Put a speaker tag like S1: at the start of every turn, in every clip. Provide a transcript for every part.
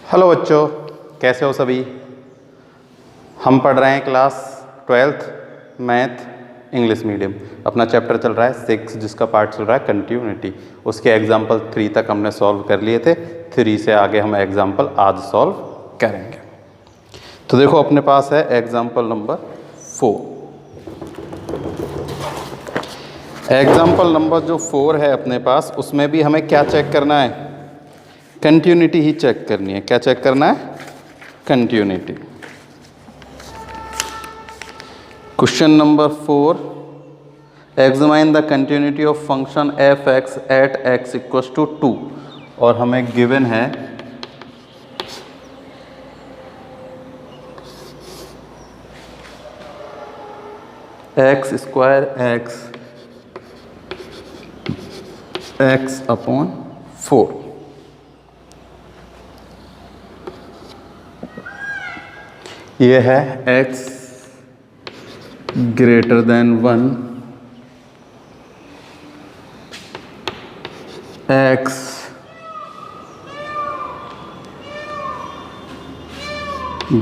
S1: Hello बच्चों, कैसे हो सभी। हम पढ़ रहे हैं class 12th math English medium. अपना चैप्टर चल रहा है 6, जिसका पार्ट चल रहा है कंटिन्यूटी। उसके एग्जाम्पल 3 तक हमने सॉल्व कर लिए थे। 3 से आगे हम एग्जाम्पल आज सॉल्व करेंगे। तो देखो अपने पास है एग्जाम्पल नंबर 4। एग्जाम्पल नंबर जो 4 है अपने पास, उसमें भी हमें क्या चेक करना है? कंटिन्यूटी ही चेक करनी है। क्या चेक करना है? Continuity. Question number 4, examine the continuity of function f x at x equals to 2। और हमें गिवन है एक्स स्क्वायर एक्स अपॉन 4। ये है x greater than 1, x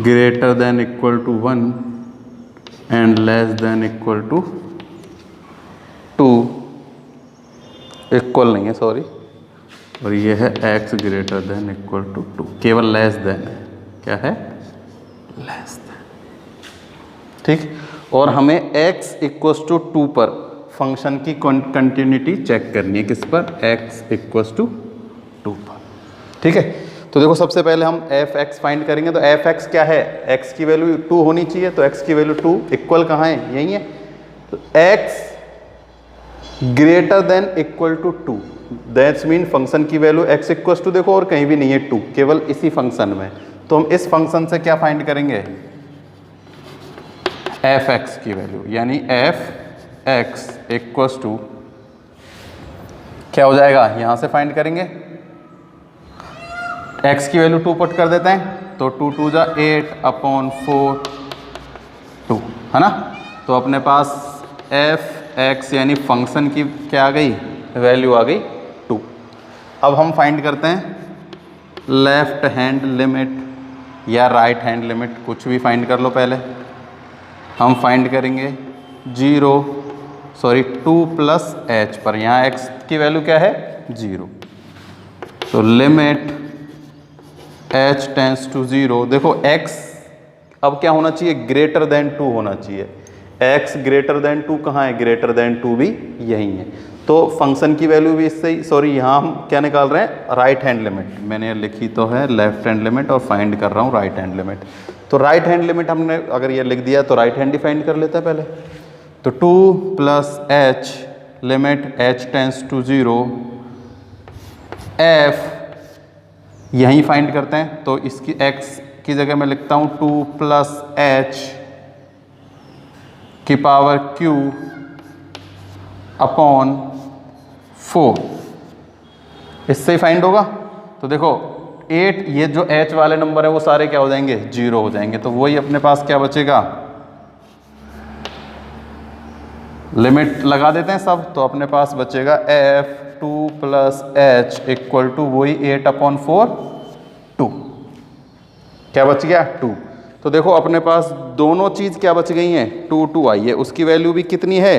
S1: greater than equal to 1 and less than equal to 2। Equal नहीं है, sorry. और ये है x greater than equal to 2, केवल लेस देन है। क्या है? Less than. ठीक। और हमें x इक्वल्स टू 2 पर फंक्शन की कंटिन्यूटी चेक करनी है। किस पर? x इक्वल्स टू 2 पर। ठीक है। तो देखो सबसे पहले हम एफ एक्स फाइंड करेंगे। तो एफ एक्स क्या है? x की वैल्यू 2 होनी चाहिए। तो x की वैल्यू 2 इक्वल कहाँ है? यही है। तो x greater than equal to 2, that's mean function की वैल्यू x इक्वल्स टू, देखो और कहीं भी नहीं है 2, केवल इसी फंक्शन में। तो हम इस फंक्शन से क्या फाइंड करेंगे? एफ एक्स की वैल्यू, यानी एफ एक्स इक्वल्स टू क्या हो जाएगा? यहां से फाइंड करेंगे। x की वैल्यू 2 पुट कर देते हैं। तो 2 2 जा 8 अपॉन 4 2, है ना। तो अपने पास एफ एक्स यानी फंक्शन की क्या आ गई? वैल्यू आ गई 2। अब हम फाइंड करते हैं लेफ्ट हैंड लिमिट या राइट हैंड लिमिट, कुछ भी फाइंड कर लो। पहले हम फाइंड करेंगे 2 प्लस h पर। यहाँ x की वैल्यू क्या है? 0। तो लिमिट h टेंस टू 0। देखो x अब क्या होना चाहिए? ग्रेटर देन 2 होना चाहिए। x ग्रेटर देन 2 कहाँ है? ग्रेटर देन 2 भी यही है। तो फंक्शन की वैल्यू भी इससे ही, सॉरी यहाँ हम क्या निकाल रहे हैं? Right hand limit. मैंने लिखी तो है लेफ्ट हैंड लिमिट और फाइंड कर रहा हूँ राइट हैंड लिमिट। तो राइट हैंड लिमिट हमने अगर ये लिख दिया तो राइट हैंड ही फाइंड कर लेता है पहले। तो 2 plus h limit h tends to 0 f यहीं फाइंड करते हैं। तो इसकी x की जगह मैं लिखता हूँ 2 प्लस h की पावर q अपॉन 4। इससे ही फाइंड होगा। तो देखो 8, ये जो h वाले नंबर है वो सारे क्या हो जाएंगे? 0 हो जाएंगे। तो वही अपने पास क्या बचेगा? लिमिट लगा देते हैं सब। तो अपने पास बचेगा f 2 plus h equal to वही 8 अपॉन 4 2। क्या बच गया? 2। तो देखो अपने पास दोनों चीज़ क्या बच गई हैं? 2 2 आई है। उसकी वैल्यू भी कितनी है?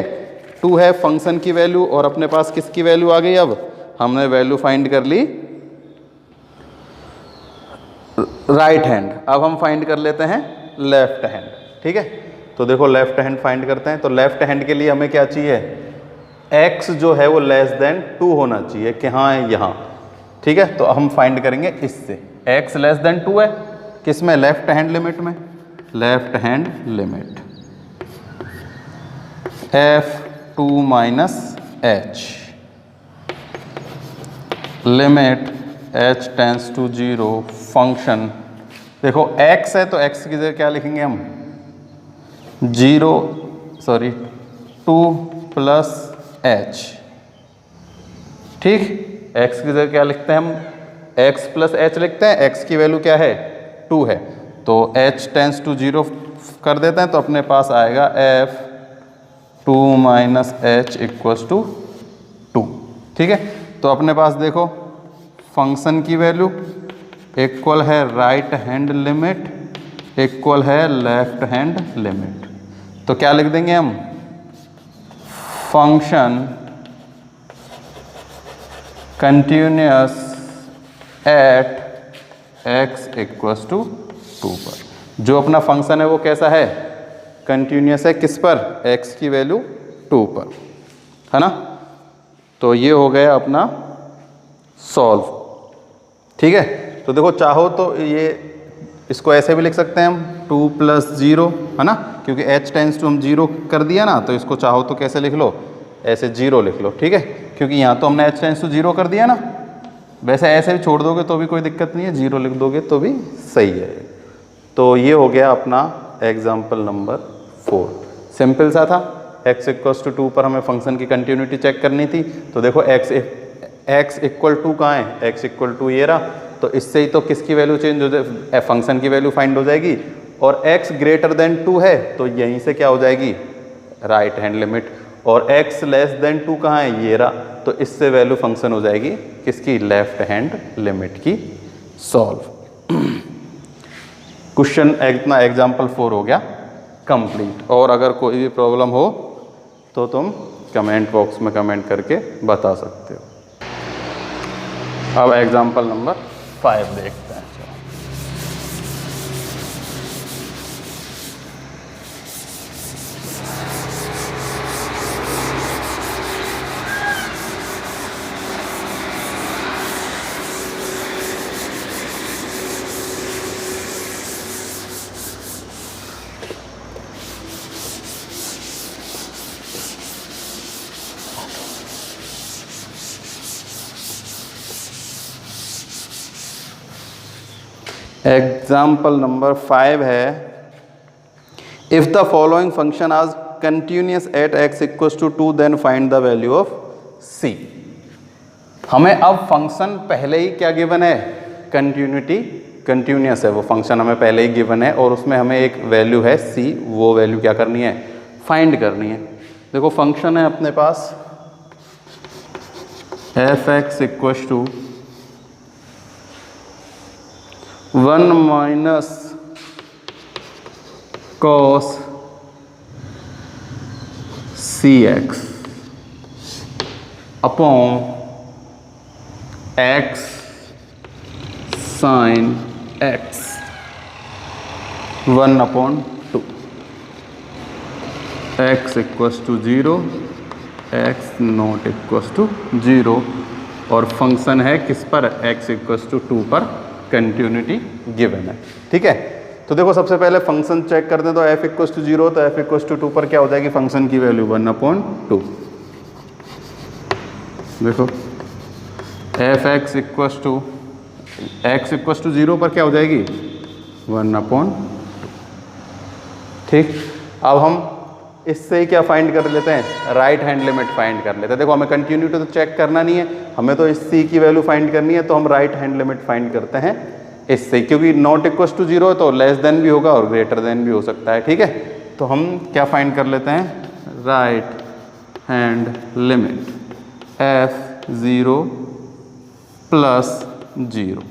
S1: 2 है फंक्शन की वैल्यू। और अपने पास किसकी वैल्यू आ गई? अब हमने वैल्यू फाइंड कर ली राइट हैंड। अब हम फाइंड कर लेते हैं लेफ्ट हैंड। ठीक है। तो देखो लेफ्ट हैंड फाइंड करते हैं। तो लेफ्ट हैंड के लिए हमें क्या चाहिए? x जो है वो लेस देन 2 होना चाहिए। कि हाँ है यहाँ। ठीक है। तो हम फाइंड करेंगे इससे। x लेस देन 2 है किसमें? लेफ्ट हैंड लिमिट में। Left hand limit f2 minus h limit h tends to 0 function. देखो x है तो x की जगह क्या लिखेंगे हम? 2 प्लस h। ठीक। x की जगह क्या लिखते हैं हम? x प्लस h लिखते हैं। x की वैल्यू क्या है? 2 है। तो h टेंस टू 0 कर देते हैं। तो अपने पास आएगा f2 minus h equals to 2। ठीक है। तो अपने पास देखो फंक्शन की वैल्यू इक्वल है राइट हैंड लिमिट इक्वल है लेफ्ट हैंड लिमिट। तो क्या लिख देंगे हम, function continuous at x equals to 2 पर। जो अपना फंक्शन है वो कैसा है, कंटिन्यूअस है, किस पर, x की वैल्यू 2 पर, है ना। तो ये हो गया अपना सॉल्व, ठीक है। तो देखो चाहो तो ये इसको ऐसे भी लिख सकते हैं हम 2 + 0, है ना, क्योंकि h टेंस टू हम 0 कर दिया ना, तो इसको चाहो तो कैसे लिख लो, ऐसे 0 लिख लो, ठीक है, क्योंकि यहाँ तो हमने h टेंस टू 0 कर दिया ना। वैसे ऐसे भी छोड़ दोगे तो भी कोई दिक्कत नहीं है, 0 लिख दोगे तो भी सही है। तो ये हो गया अपना एग्जाम्पल नंबर 4, सिंपल सा था। x = 2 पर हमें फंक्शन की कंटिन्यूटी चेक करनी थी। तो देखो x = 2 कहाँ है, x = ये रहा, तो इससे ही तो किसकी वैल्यू चेंज हो जाए, फंक्शन की वैल्यू फाइंड हो जाएगी। और x > 2 है तो यहीं से क्या हो जाएगी, राइट हैंड लिमिट। और x < 2 कहाँ है, ये रहा, तो इससे वैल्यू फंक्शन हो जाएगी किसकी, लेफ्ट हैंड लिमिट की सॉल्व। क्वेश्चन इतना एग्जाम्पल 4 हो गया कंप्लीट। और अगर कोई भी प्रॉब्लम हो तो तुम कमेंट बॉक्स में कमेंट करके बता सकते हो। अब एग्जाम्पल नंबर 5 देखते हैं। एग्जाम्पल नंबर 5 है, if the following function is continuous at x = 2 then find the value of c। हमें अब फंक्शन पहले ही क्या गिवन है, कंटिन्यूअस है, वो फंक्शन हमें पहले ही गिवन है और उसमें हमें एक वैल्यू है c, वो वैल्यू क्या करनी है, फाइंड करनी है। देखो फंक्शन है अपने पास f(x) = 1 - cos cx upon x sin x 1/2, x = 0, x ≠ 0, और फंक्शन है किस पर, x = 2 पर कंटिन्यूटी गिवन है, ठीक है। तो देखो सबसे पहले फंक्शन चेक करते हैं। तो f = 0 तो f = 2 पर क्या हो जाएगी फंक्शन की वैल्यू 1/2। देखो f(x) = x = 0 पर क्या हो जाएगी 1/2, ठीक। अब हम इससे ही क्या फाइंड कर लेते हैं, राइट हैंड लिमिट फाइंड कर लेते हैं। देखो हमें कंटिन्यूटी तो चेक करना नहीं है, हमें तो इस c की वैल्यू फाइंड करनी है, तो हम राइट हैंड लिमिट फाइंड करते हैं इससे, क्योंकि ≠ 0 तो लेस देन भी होगा और ग्रेटर देन भी हो सकता है, ठीक है। तो हम क्या फाइंड कर लेते हैं, right hand limit f(0 + 0)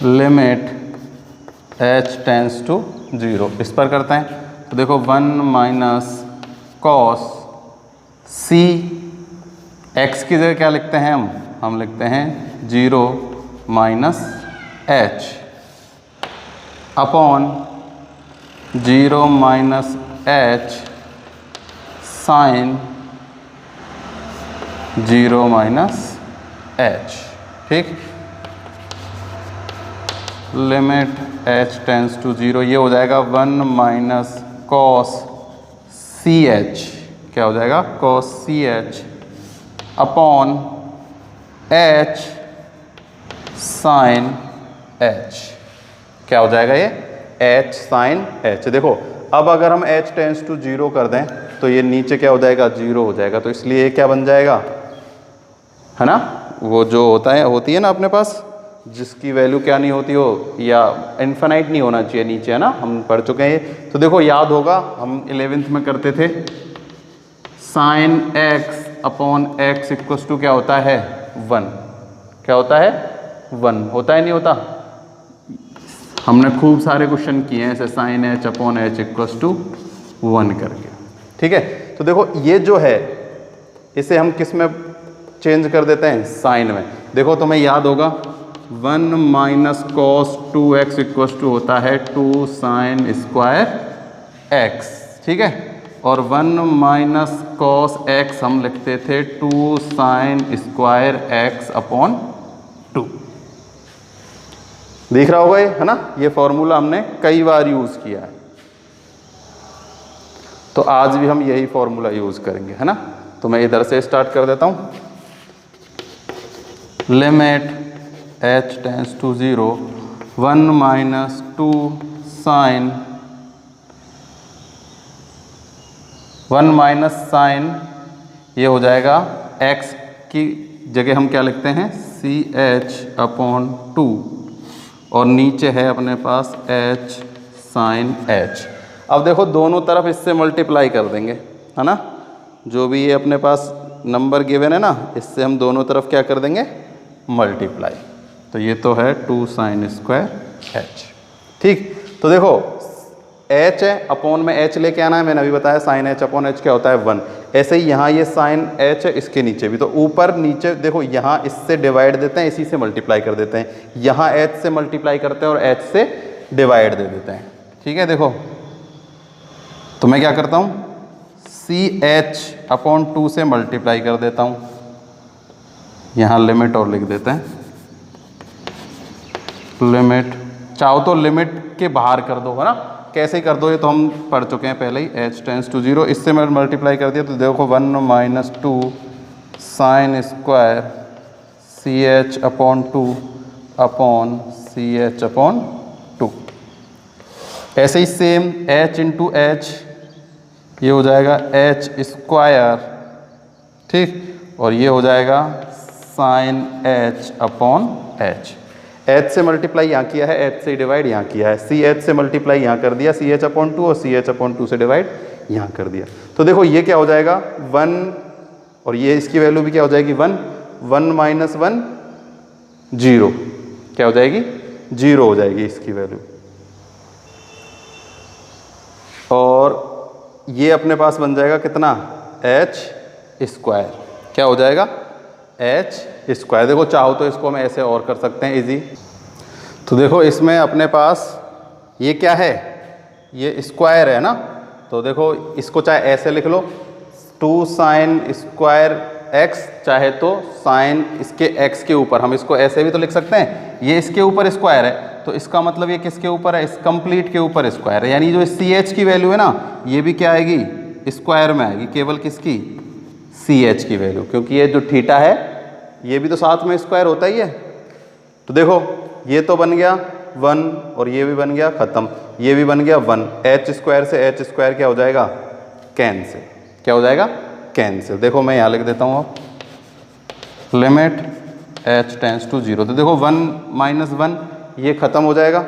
S1: limit h tends to 0, इस पर करते हैं। तो देखो 1 - cos c, x की जगह क्या लिखते हैं हम लिखते हैं 0 - h upon 0 - h sin 0 - h, ठीक। लिमिट h टेंस टू 0, ये हो जाएगा 1 - cos ch, क्या हो जाएगा cos ch upon h sin h, क्या हो जाएगा ये h sin h। देखो अब अगर हम h टेंस टू 0 कर दें तो ये नीचे क्या हो जाएगा 0 हो जाएगा, तो इसलिए ये क्या बन जाएगा, है ना, वो जो होती है ना अपने पास जिसकी वैल्यू क्या नहीं होती हो, या इन्फिनाइट नहीं होना चाहिए नीचे, है ना, हम पढ़ चुके हैं ये। तो देखो याद होगा हम 11th में करते थे, sin x अपॉन x = क्या होता है 1, क्या होता है 1 होता है नहीं होता? हमने खूब सारे क्वेश्चन किए हैं ऐसे sine h upon h equals to 1 करके। ठीक है, तो देखो ये जो है इसे हम किस में चेंज कर देते हैं? साइन में। देखो तुम्हें याद होगा 1 minus cos 2x equals to होता है 2 साइन स्क्वायर x। ठीक है, और 1 माइनस कॉस x हम लिखते थे 2 साइन स्क्वायर x अपॉन 2। दिख रहा होगा ये, है ना? ये फॉर्मूला हमने कई बार यूज किया है, तो आज भी हम यही फॉर्मूला यूज करेंगे, है ना? तो मैं इधर से स्टार्ट कर देता हूं। Limit h tends to 0 1 minus 2 sine 1 minus sine ये हो जाएगा x की जगह हम क्या लिखते हैं? सी एच अपॉन 2 और नीचे है अपने पास h साइन h। अब देखो दोनों तरफ इससे मल्टीप्लाई कर देंगे, है ना? जो भी ये अपने पास नंबर गिवन है ना, इससे हम दोनों तरफ क्या कर देंगे? मल्टीप्लाई। तो ये तो है 2 साइन स्क्वायर h। ठीक, तो देखो h है, अपॉन में h लेके आना है, मैंने अभी बताया साइन h अपॉन h क्या होता है? 1। ऐसे ही यहाँ ये साइन h है, इसके नीचे भी, तो ऊपर नीचे देखो यहाँ इससे डिवाइड देते हैं, इसी से मल्टीप्लाई कर देते हैं, यहाँ h से मल्टीप्लाई करते हैं और h से डिवाइड दे देते हैं। ठीक है, देखो तो मैं क्या करता हूँ? सी एच अपॉन 2 से मल्टीप्लाई कर देता हूँ, यहाँ लिमिट और लिख देते हैं, लिमिट। चाहो तो लिमिट के बाहर कर दो, है ना? कैसे कर दो ये तो हम पढ़ चुके हैं पहले ही। h टेंस टू 0 इससे मैं मल्टीप्लाई कर दिया तो देखो 1 minus 2 sine square c h upon 2 upon c h upon 2। ऐसे ही सेम h इंटू एच ये हो जाएगा h स्क्वायर, ठीक, और ये हो जाएगा sine h upon h। h से मल्टीप्लाई यहाँ किया है, h से डिवाइड यहाँ किया है, सी एच से मल्टीप्लाई यहाँ कर दिया, सी एच अपॉन 2 और सी एच अपॉन 2 से डिवाइड यहाँ कर दिया। तो देखो ये क्या हो जाएगा? 1 और ये इसकी वैल्यू भी क्या हो जाएगी? 1। 1 माइनस 1 0 क्या हो जाएगी? 0 हो जाएगी इसकी वैल्यू। और ये अपने पास बन जाएगा कितना? h square. क्या हो जाएगा? h square. देखो चाहो तो इसको हम ऐसे और कर सकते हैं इजी। तो देखो इसमें अपने पास ये क्या है? ये स्क्वायर है ना, तो देखो इसको चाहे ऐसे लिख लो 2 साइन स्क्वायर x, चाहे तो साइन इसके x के ऊपर हम इसको ऐसे भी तो लिख सकते हैं, ये इसके ऊपर स्क्वायर है तो इसका मतलब ये किसके ऊपर है? इस कंप्लीट के ऊपर स्क्वायर है, यानी जो सी एच की वैल्यू है ना ये भी क्या आएगी? स्क्वायर में आएगी, केवल किसकी? सी एच की वैल्यू, क्योंकि ये जो थीटा है ये भी तो साथ में स्क्वायर होता ही है। तो देखो ये तो बन गया 1 और ये भी बन गया, ख़त्म, ये भी बन गया 1। h स्क्वायर से h स्क्वायर क्या हो जाएगा? कैंसिल। क्या हो जाएगा? कैंसिल। देखो मैं यहाँ लिख देता हूँ अब लिमिट h टेंस टू 0। तो देखो 1 माइनस 1 ये ख़त्म हो जाएगा,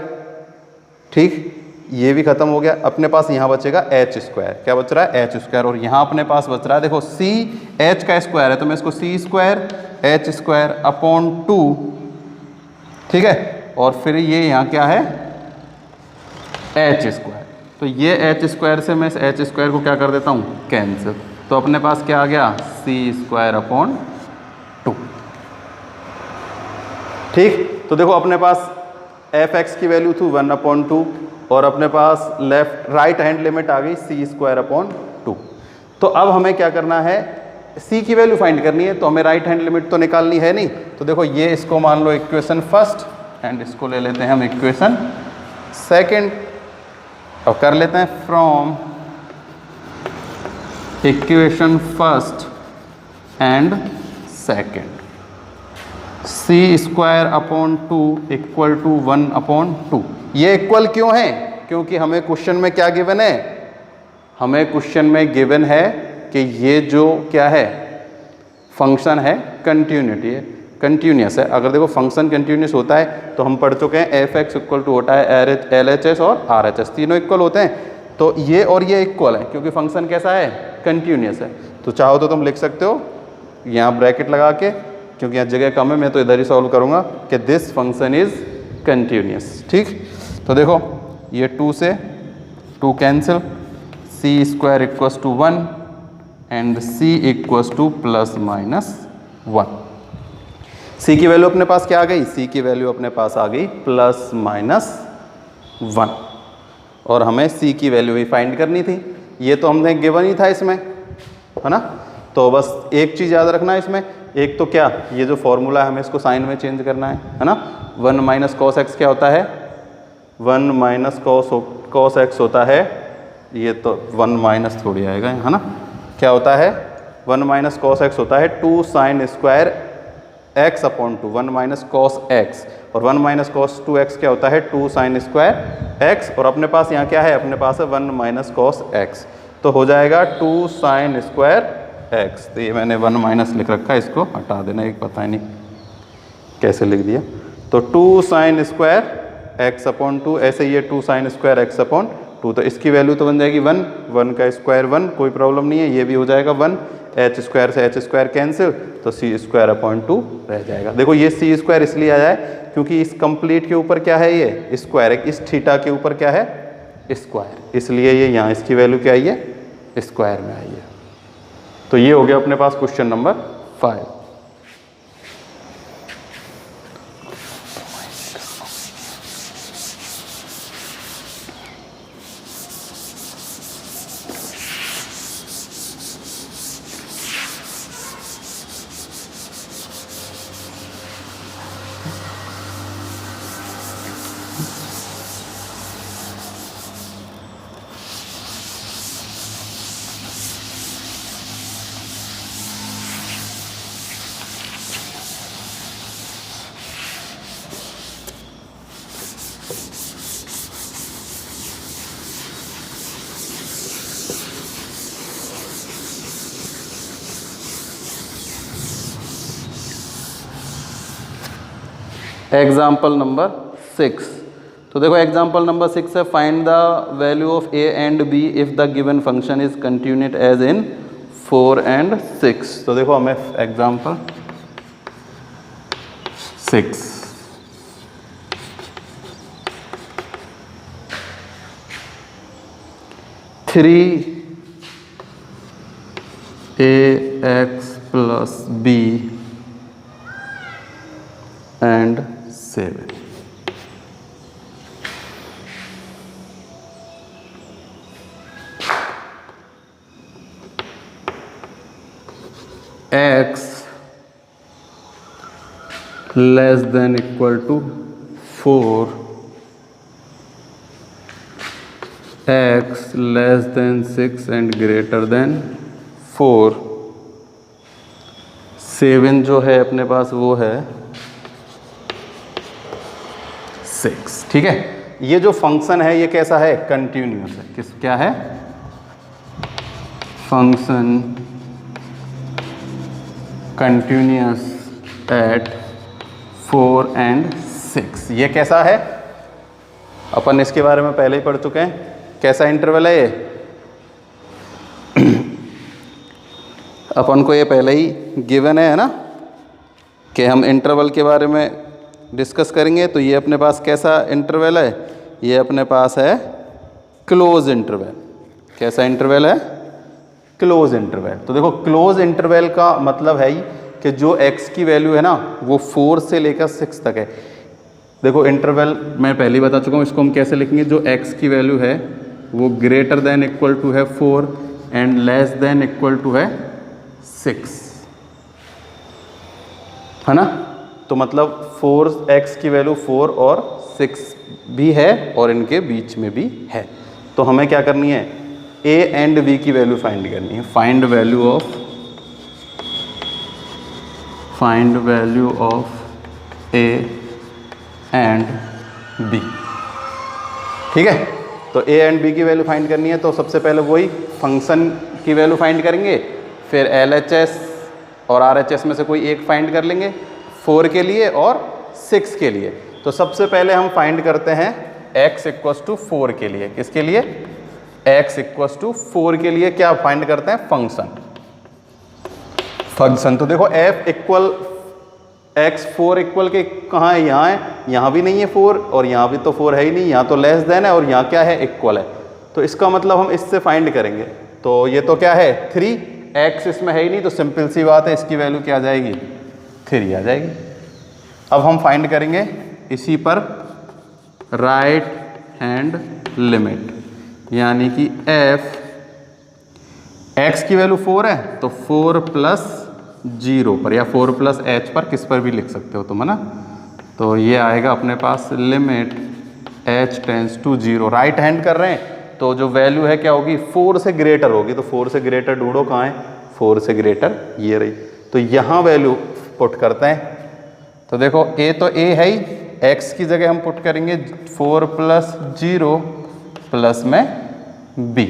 S1: ठीक, ये भी ख़त्म हो गया। अपने पास यहाँ बचेगा h स्क्वायर। क्या बच रहा है? h square. और यहाँ अपने पास बच रहा है देखो c h का स्क्वायर है तो मैं इसको c square h square upon 2, ठीक है, और फिर ये यहाँ क्या है? h square. तो ये h स्क्वायर से मैं इस h स्क्वायर को क्या कर देता हूँ? कैंसिल। तो अपने पास क्या आ गया? c square upon 2। ठीक, तो देखो अपने पास f(x) की वैल्यू थी 1/2 और अपने पास राइट हैंड लिमिट आ गई c स्क्वायर अपॉन 2। तो अब हमें क्या करना है? c की वैल्यू फाइंड करनी है, तो हमें राइट हैंड लिमिट तो निकालनी है नहीं। तो देखो ये इसको मान लो इक्वेशन फर्स्ट एंड इसको ले लेते हैं हम इक्वेशन सेकंड और कर लेते हैं from equation first and second c square upon 2 equal to 1/2। ये इक्वल क्यों है? क्योंकि हमें क्वेश्चन में क्या गिवन है? हमें क्वेश्चन में गिवन है कि ये जो क्या है? फंक्शन है कंटिन्यूटी है, कंटिन्यूस है। अगर देखो फंक्शन कंटिन्यूस होता है तो हम पढ़ चुके हैं f(x) इक्वल टू होता है LHS और RHS, तीनों इक्वल होते हैं। तो ये और ये इक्वल है क्योंकि फंक्शन कैसा है? कंटिन्यूस है। तो चाहो तो तुम लिख सकते हो यहाँ ब्रैकेट लगा के क्योंकि यहाँ जगह कम है, मैं तो इधर ही सॉल्व करूँगा कि दिस फंक्शन इज कंटिन्यूस। ठीक, तो देखो ये 2 से 2 cancel, C square equals to 1 and C equals to plus minus 1। C की वैल्यू अपने पास क्या आ गई? सी की वैल्यू अपने पास आ गई प्लस माइनस 1, और हमें सी की वैल्यू ही फाइंड करनी थी। ये तो हमने गिवन ही था इसमें, है ना। तो बस एक चीज़ याद रखना है इसमें, एक तो क्या, ये जो फॉर्मूला है हमें इसको साइन में चेंज करना है ना। 1 माइनस कॉस एक्स क्या होता है? 1 माइनस कॉस एक्स होता है, ये तो 1 माइनस थोड़ी आएगा, है ना। क्या होता है? 1 माइनस कॉस एक्स होता है 2 sine square x upon 2, 1 minus cos x, और 1 माइनस कॉस 2x क्या होता है? 2 साइन स्क्वायर एक्स, और अपने पास यहाँ क्या है? अपने पास है 1 माइनस कॉस एक्स, तो हो जाएगा 2 साइन स्क्वायर एक्स। तो ये मैंने 1 माइनस लिख रखा है, इसको हटा देना, एक पता नहीं कैसे लिख दिया। तो 2 साइन स्क्वायर एक्स अपॉन 2, ऐसे ये 2 साइन स्क्वायर एक्स अपॉन 2, तो इसकी वैल्यू तो बन जाएगी 1, 1 का स्क्वायर 1, कोई प्रॉब्लम नहीं है, ये भी हो जाएगा 1, एच स्क्वायर से एच स्क्वायर कैंसिल, तो सी स्क्वायर अपॉन 2 रह जाएगा। देखो ये सी स्क्वायर इसलिए आया है क्योंकि इस कंप्लीट के ऊपर क्या है? ये स्क्वायर है, इस थीटा के ऊपर क्या है? स्क्वायर, इसलिए ये यहाँ इसकी वैल्यू क्या आई है? स्क्वायर में आई है। तो ये हो गया अपने पास क्वेश्चन नंबर 5। एग्जाम्पल नंबर 6, तो देखो एग्जाम्पल नंबर 6 है, find the value of A and B if the given function is continuous as in 4 and 6। तो देखो हमें example 6, three A X plus B and 7। x less than equal to 4, x less than 6 and greater than 4, 7 जो है अपने पास वो है 6। ठीक है, ये जो फंक्शन है ये कैसा है? कंटिन्यूअस है। किस क्या है? Function continuous eight 4 and 6। ये कैसा है? अपन इसके बारे में पहले ही पढ़ चुके हैं। कैसा इंटरवल है ये? अपन को ये पहले ही गिवन है ना कि हम इंटरवल के बारे में डिस्कस करेंगे। तो ये अपने पास कैसा इंटरवल है? ये अपने पास है क्लोज इंटरवल। कैसा इंटरवल है? Close interval. तो देखो क्लोज इंटरवल का मतलब है ही कि जो x की वैल्यू है ना वो 4 से लेकर 6 तक है। देखो इंटरवल मैं पहले ही बता चुका हूँ, इसको हम कैसे लिखेंगे? जो x की वैल्यू है वो ग्रेटर देन इक्वल टू है 4 and less than equal to है 6, है ना। तो मतलब 4x की वैल्यू 4 और 6 भी है और इनके बीच में भी है। तो हमें क्या करनी है? a एंड b की वैल्यू फाइंड करनी है। Find value of a and b। ठीक है, तो a एंड b की वैल्यू फाइंड करनी है। तो सबसे पहले वही फंक्शन की वैल्यू फाइंड करेंगे, फिर LHS और RHS में से कोई एक फाइंड कर लेंगे 4 के लिए और 6 के लिए। तो सबसे पहले हम फाइंड करते हैं x इक्वस टू 4 के लिए। किसके लिए? x इक्वस टू 4 के लिए क्या फाइंड करते हैं? फंक्शन। तो देखो f इक्वल x 4 इक्वल के कहाँ है, यहाँ है, यहाँ भी नहीं है 4 और यहाँ भी तो 4 है ही नहीं, यहाँ तो लेस देन है और यहाँ क्या है, इक्वल है। तो इसका मतलब हम इससे फाइंड करेंगे, तो ये तो क्या है 3, x इसमें है ही नहीं, तो सिंपल सी बात है इसकी वैल्यू क्या आ जाएगी, 3 आ जाएगी। अब हम फाइंड करेंगे इसी पर राइट हैंड लिमिट, यानी कि f x की वैल्यू 4 है तो 4 प्लस 0 पर या 4 प्लस h पर, किस पर भी लिख सकते हो तुम, है ना। तो ये आएगा अपने पास limit h tends to 0, right hand कर रहे हैं तो जो वैल्यू है क्या होगी, 4 से ग्रेटर होगी। तो 4 से ग्रेटर ढूंढो, कहाँ है, 4 से ग्रेटर ये रही, तो यहाँ वैल्यू पुट करते हैं। तो देखो a तो a है ही, x की जगह हम पुट करेंगे 4 प्लस 0 प्लस में b।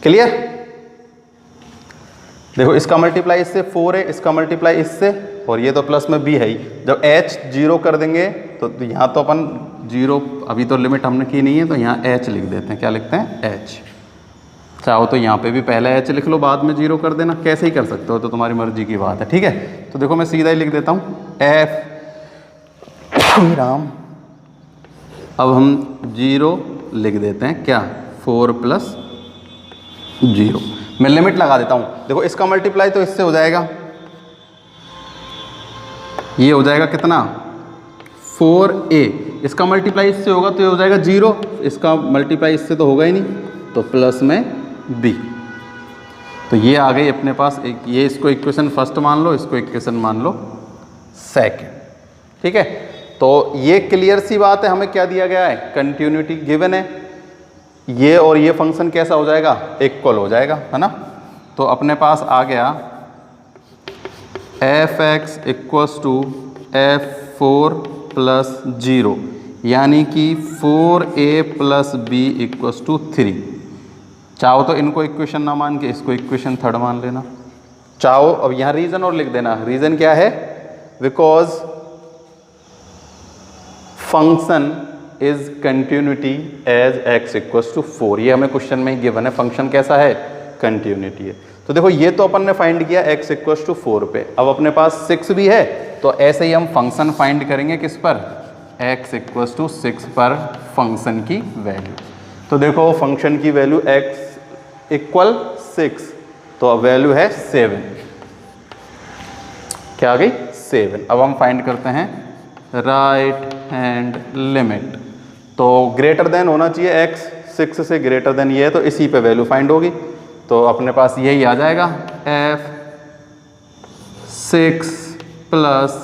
S1: क्लियर। देखो इसका मल्टीप्लाई इससे 4 है, इसका मल्टीप्लाई इससे, और ये तो प्लस में b है ही। जब h 0 कर देंगे तो यहाँ तो अपन 0, अभी तो लिमिट हमने की नहीं है तो यहाँ h लिख देते हैं। क्या लिखते हैं, h। चाहो तो यहाँ पे भी पहले h लिख लो, बाद में 0 कर देना, कैसे ही कर सकते हो, तो तुम्हारी मर्जी की बात है। ठीक है, तो देखो मैं सीधा ही लिख देता हूँ f राम। अब हम 0 लिख देते हैं, क्या, 4 प्लस 0। मैं लिमिट लगा देता हूँ। देखो इसका मल्टीप्लाई तो इससे हो जाएगा, ये हो जाएगा कितना, 4a। इसका मल्टीप्लाई इससे होगा तो ये हो जाएगा 0, इसका मल्टीप्लाई इससे तो होगा ही नहीं, तो प्लस में b। तो ये आ गई अपने पास एक, ये इसको इक्वेशन फर्स्ट मान लो, इसको इक्वेशन मान लो सेकंड। ठीक है, तो ये क्लियर सी बात है, हमें क्या दिया गया है, कंटिन्यूटी गिवन है, ये और ये फंक्शन कैसा हो जाएगा, इक्वल हो जाएगा, है ना। तो अपने पास आ गया f(x) equals to f4 plus 0, यानी कि 4a plus b equals to 3। चाहो तो इनको इक्वेशन ना मान के इसको इक्वेशन थर्ड मान लेना, चाहो अब यहाँ रीजन और लिख देना। रीजन क्या है, because function is continuity as x equals to 4। ये हमें क्वेश्चन में ही गिवन है, फंक्शन कैसा है, कंटिन्यूटी है। तो देखो ये तो अपन ने फाइंड किया x इक्वल्स टू 4 पे, अब अपने पास 6 भी है, तो ऐसे ही हम फंक्शन फाइंड करेंगे किस पर, x इक्वल्स टू 6 पर फंक्शन की वैल्यू। तो देखो फंक्शन की वैल्यू x इक्वल 6, तो अब वैल्यू है 7। क्या आ गई, 7। अब हम फाइंड करते हैं राइट हैंड लिमिट। तो ग्रेटर देन होना चाहिए x, 6 से ग्रेटर देन ये है, तो इसी पे वैल्यू फाइंड होगी। तो अपने पास यही आ जाएगा f 6 plus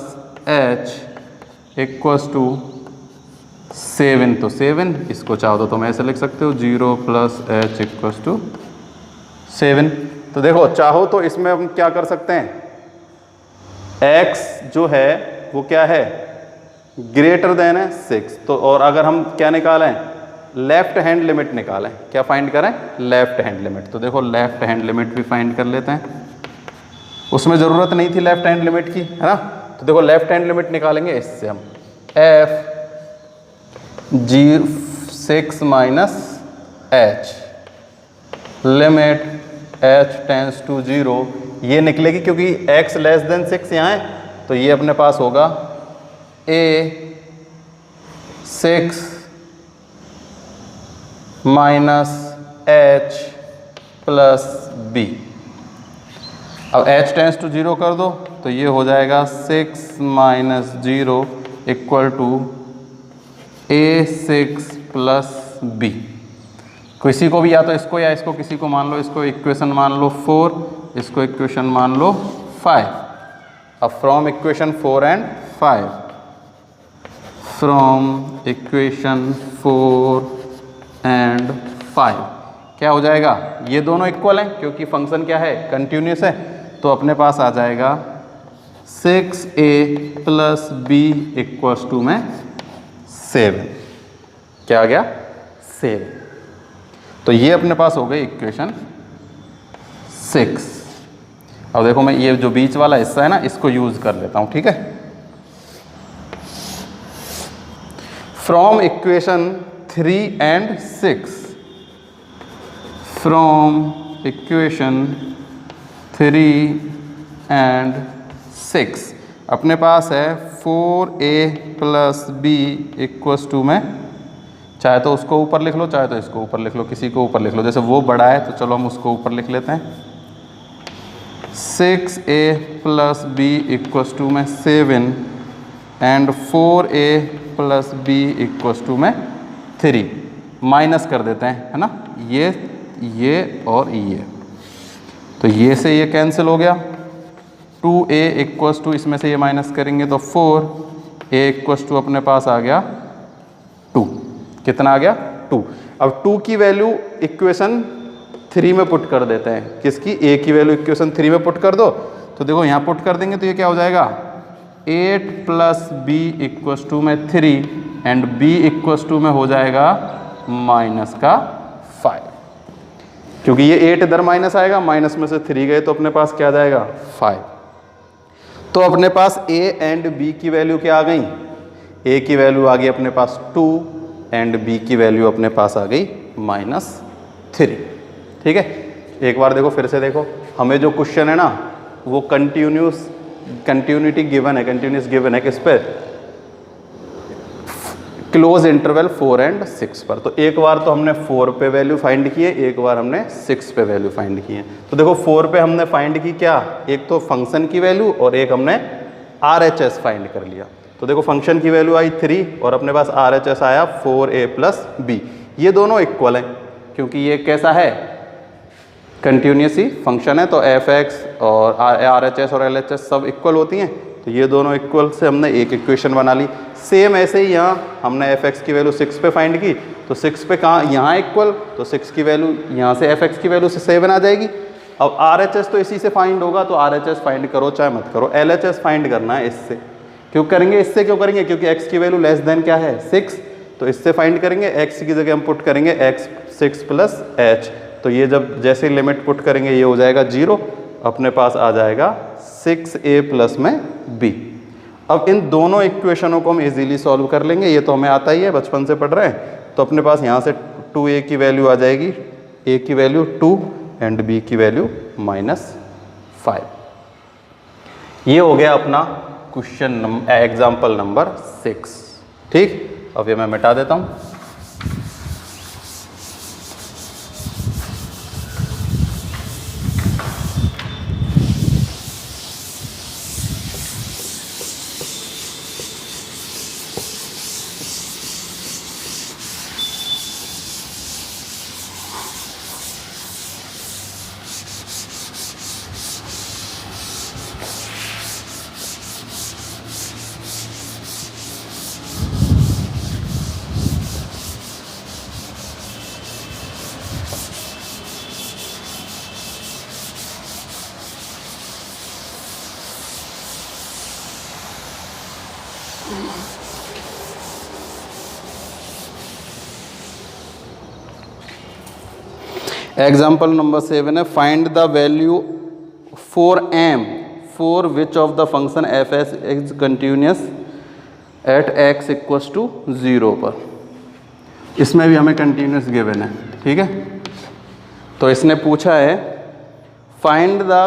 S1: h equals to 7, तो 7। इसको चाहो तो तुम ऐसे लिख सकते हो 0 प्लस h इक्वल्स टू 7। तो देखो चाहो तो इसमें हम क्या कर सकते हैं, x जो है वो क्या है, ग्रेटर देन है 6। तो और अगर हम क्या निकालें, लेफ्ट हैंड लिमिट निकालें, क्या फाइंड करें, लेफ्ट हैंड लिमिट। तो देखो लेफ्ट हैंड लिमिट भी फाइंड कर लेते हैं, उसमें ज़रूरत नहीं थी लेफ्ट हैंड लिमिट की, है ना। तो देखो लेफ्ट हैंड लिमिट निकालेंगे इससे हम, f 6 minus h limit h tends to 0, ये निकलेगी क्योंकि x लेस देन 6 यहाँ है, तो ये अपने पास होगा a 6 minus h plus b। अब h टेंस टू 0 कर दो तो ये हो जाएगा 6 minus 0 equal to a6 plus b। किसी को भी या तो इसको या इसको किसी को मान लो, इसको इक्वेशन मान लो 4, इसको इक्वेशन मान लो 5। अब from equation 4 and 5, from equation 4 and 5 क्या हो जाएगा, ये दोनों इक्वल हैं क्योंकि फंक्शन क्या है, कंटिन्यूस है। तो अपने पास आ जाएगा 6a plus b equals to में 7। क्या आ गया, 7। तो ये अपने पास हो गई इक्वेशन 6। अब देखो मैं ये जो बीच वाला हिस्सा है ना, इसको यूज कर लेता हूँ, ठीक है। From equation 3 and 6, from equation 3 and 6 अपने पास है 4a + b = में, चाहे तो उसको ऊपर लिख लो चाहे तो इसको ऊपर लिख लो, किसी को ऊपर लिख लो, जैसे वो बड़ा है तो चलो हम उसको ऊपर लिख लेते हैं। 6a + b = में 7 एंड 4a + b = में 3, माइनस कर देते हैं, है ना, ये और ये, तो ये से ये कैंसिल हो गया। 2a = इसमें से ये माइनस करेंगे तो 4a = अपने पास आ गया 2, कितना आ गया 2। अब 2 की वैल्यू इक्वेशन 3 में पुट कर देते हैं, किसकी, a की वैल्यू इक्वेशन 3 में पुट कर दो, तो देखो यहाँ पुट कर देंगे तो ये क्या हो जाएगा 8 + b = में 3 एंड b = में हो जाएगा -5, क्योंकि ये 8 इधर माइनस आएगा, माइनस में से 3 गए तो अपने पास क्या आ जाएगा 5। तो अपने पास a एंड b की वैल्यू क्या आ गई, a की वैल्यू आ गई अपने पास 2 एंड b की वैल्यू अपने पास आ गई -3। ठीक है, एक बार देखो, फिर से देखो, हमें जो क्वेश्चन है ना वो कंटिन्यूटी गिवन है, कंटिन्यूस गिवन है किस पे, क्लोज इंटरवल 4 एंड 6 पर। तो एक बार तो हमने 4 पे वैल्यू फाइंड की है, एक बार हमने 6 पे वैल्यू फाइंड की है। तो देखो 4 पे हमने फाइंड की क्या, एक तो फंक्शन की वैल्यू और एक हमने RHS फाइंड कर लिया। तो देखो फंक्शन की वैल्यू आई 3 और अपने पास RHS आया 4a + b, ये दोनों इक्वल हैं क्योंकि ये कैसा है, कंटिन्यूस ही फंक्शन है, तो fx और RHS और LHS सब इक्वल होती हैं, तो ये दोनों इक्वल से हमने एक इक्वेशन बना ली। सेम ऐसे ही यहाँ हमने fx की वैल्यू 6 पे फाइंड की, तो 6 पे कहाँ, यहाँ इक्वल, तो 6 की वैल्यू यहाँ से fx की वैल्यू से 7 आ जाएगी। अब RHS तो इसी से फाइंड होगा, तो RHS फाइंड करो चाहे मत करो, LHS फाइंड करना है इससे। क्यों करेंगे, इससे क्यों करेंगे, क्योंकि x की वैल्यू लेस देन क्या है 6, तो इससे फाइंड करेंगे। x की जगह हम पुट करेंगे x 6 + h, तो ये जब जैसे लिमिट पुट करेंगे ये हो जाएगा 0, अपने पास आ जाएगा 6a + में b। अब इन दोनों इक्वेशनों को हम इजीली सॉल्व कर लेंगे, ये तो हमें आता ही है, बचपन से पढ़ रहे हैं। तो अपने पास यहाँ से 2a की वैल्यू आ जाएगी, a की वैल्यू 2 एंड b की वैल्यू -5। ये हो गया अपना क्वेश्चन एग्जाम्पल नंबर 6। ठीक, अब ये मैं मिटा देता हूँ। एग्जाम्पल नंबर 7 है, find the value for m for which of the function fs is continuous at x = 0 पर। इसमें भी हमें कंटिन्यूस गिवन है, ठीक है। तो इसने पूछा है find the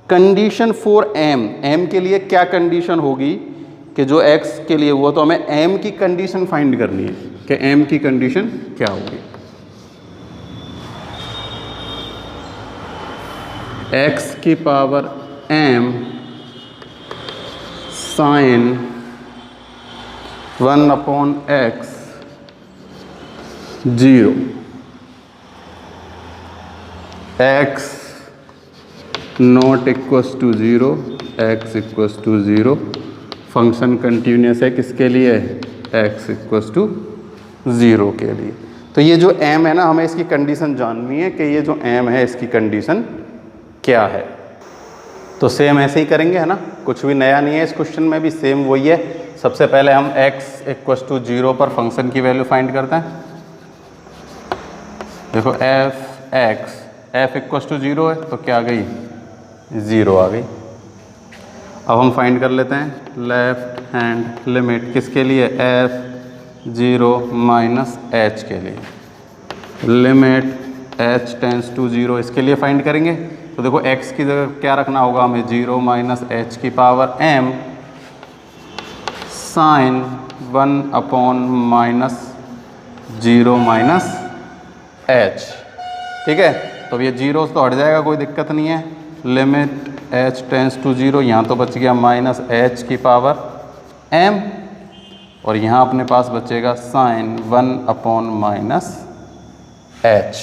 S1: condition for m के लिए क्या कंडीशन होगी कि जो x के लिए हुआ, तो हमें m की कंडीशन फाइंड करनी है कि m की कंडीशन क्या होगी। x की power m sin 1/x 0, x not equals to 0, x equals to 0। Function continuous है किसके लिए, x इक्वल्स टू 0 के लिए। तो ये जो m है ना, हमें इसकी कंडीशन जाननी है कि ये जो m है इसकी कंडीशन क्या है। तो सेम ऐसे ही करेंगे, है ना, कुछ भी नया नहीं है इस क्वेश्चन में भी, सेम वही है। सबसे पहले हम x इक्वल्स टू 0 पर फंक्शन की वैल्यू फाइंड करते हैं। देखो f इक्वल्स टू 0 है तो क्या आ गई, 0 आ गई। अब हम फाइंड कर लेते हैं लेफ्ट हैंड लिमिट किसके लिए, f0 - h के लिए। लिमिट h टेंस टू 0 इसके लिए फाइंड करेंगे। तो देखो x की जगह क्या रखना होगा हमें, 0 माइनस एच की power m sine 1 upon minus 0 minus h. ठीक है, तो ये जीरो तो हट जाएगा, कोई दिक्कत नहीं है। लिमिट h टेंस टू 0, यहाँ तो बच गया माइनस एच की पावर m, और यहाँ अपने पास बचेगा साइन 1 अपॉन माइनस एच।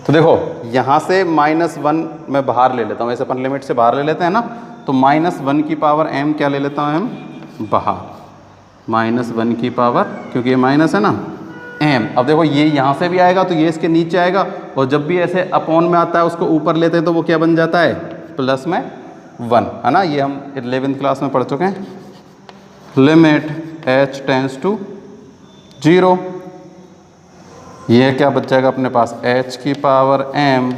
S1: तो देखो यहाँ से -1 मैं बाहर ले लेता हूँ, ऐसे अपन लिमिट से बाहर ले लेते हैं ना, तो -1 की पावर m क्या ले लेता हूँ हम बाहर, -1 की पावर, क्योंकि ये माइनस है ना m। अब देखो ये यहाँ से भी आएगा तो ये इसके नीचे आएगा, और जब भी ऐसे अपॉन में आता है उसको ऊपर लेते हैं तो वो क्या बन जाता है, प्लस में 1, है ना। ये हम 11th क्लास में पढ़ चुके हैं। लिमिट h टेंस टू 0, ये क्या बच जाएगा अपने पास, h की power m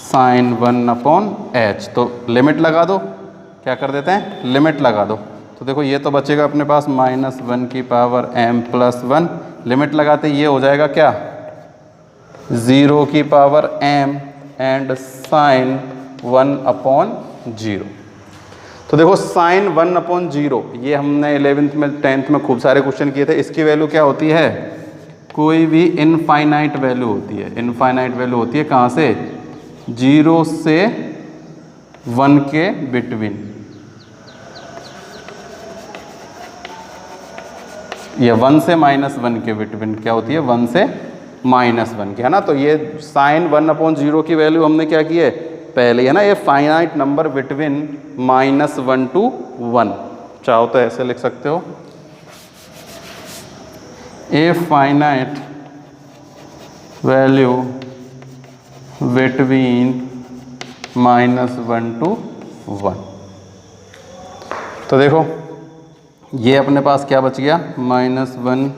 S1: sine 1 upon h। तो लिमिट लगा दो, क्या कर देते हैं, लिमिट लगा दो। तो देखो ये तो बचेगा अपने पास -1 की पावर m प्लस 1, लिमिट लगाते ये हो जाएगा क्या, 0 की power m and sine 1 upon 0। तो देखो साइन 1 अपॉन 0, ये हमने 11th में 10th में खूब सारे क्वेश्चन किए थे। इसकी वैल्यू क्या होती है, कोई भी इनफाइनाइट वैल्यू होती है। इनफाइनाइट वैल्यू होती है कहाँ से, 0 से 1 के बिटवीन, ये 1 से -1 के बिटवीन क्या होती है, 1 से -1 के, है ना। तो ये साइन 1 अपॉन 0 की वैल्यू हमने क्या की है पहले, है ना, ये फाइनाइट नंबर बिटवीन -1 to 1, चाहो तो ऐसे लिख सकते हो, a finite value between -1 to 1। तो देखो ये अपने पास क्या बच गया, -1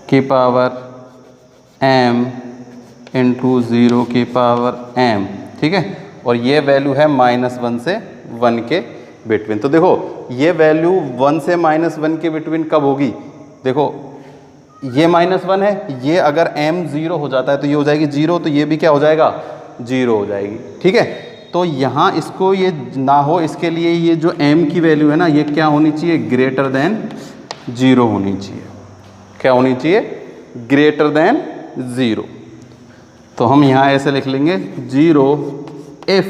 S1: की पावर m इंटू 0 की पावर m, ठीक है। और ये वैल्यू है -1 से 1 के बिटवीन। तो देखो ये वैल्यू 1 से -1 के बिटवीन कब होगी, देखो ये -1 है, ये अगर m 0 हो जाता है तो ये हो जाएगी 0, तो ये भी क्या हो जाएगा, 0 हो जाएगी, ठीक है। तो यहाँ इसको ये ना हो, इसके लिए ये जो m की वैल्यू है ना, ये क्या होनी चाहिए, ग्रेटर देन 0 होनी चाहिए। क्या होनी चाहिए, ग्रेटर देन 0। तो हम यहाँ ऐसे लिख लेंगे 0 इफ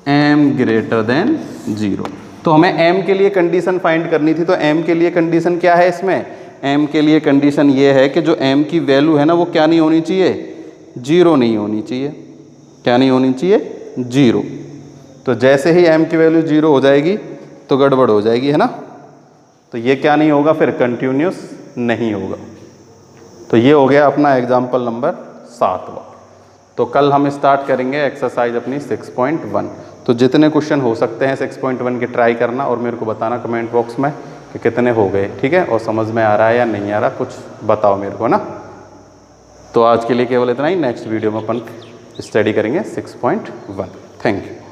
S1: m ग्रेटर देन 0। तो हमें m के लिए कंडीशन फाइंड करनी थी, तो m के लिए कंडीशन क्या है इसमें, m के लिए कंडीशन ये है कि जो m की वैल्यू है ना वो क्या नहीं होनी चाहिए, 0 नहीं होनी चाहिए। क्या नहीं होनी चाहिए, 0। तो जैसे ही m की वैल्यू 0 हो जाएगी तो गड़बड़ हो जाएगी, है ना। तो ये क्या नहीं होगा, फिर कंटिन्यूस नहीं होगा। तो ये हो गया अपना एग्जाम्पल नंबर 7वां। तो कल हम स्टार्ट करेंगे एक्सरसाइज अपनी 6.1। तो जितने क्वेश्चन हो सकते हैं 6.1 के ट्राई करना और मेरे को बताना कमेंट बॉक्स में कि कितने हो गए, ठीक है, और समझ में आ रहा है या नहीं आ रहा, कुछ बताओ मेरे को ना। तो आज के लिए केवल इतना ही, नेक्स्ट वीडियो में अपन स्टडी करेंगे 6.1। Thank you.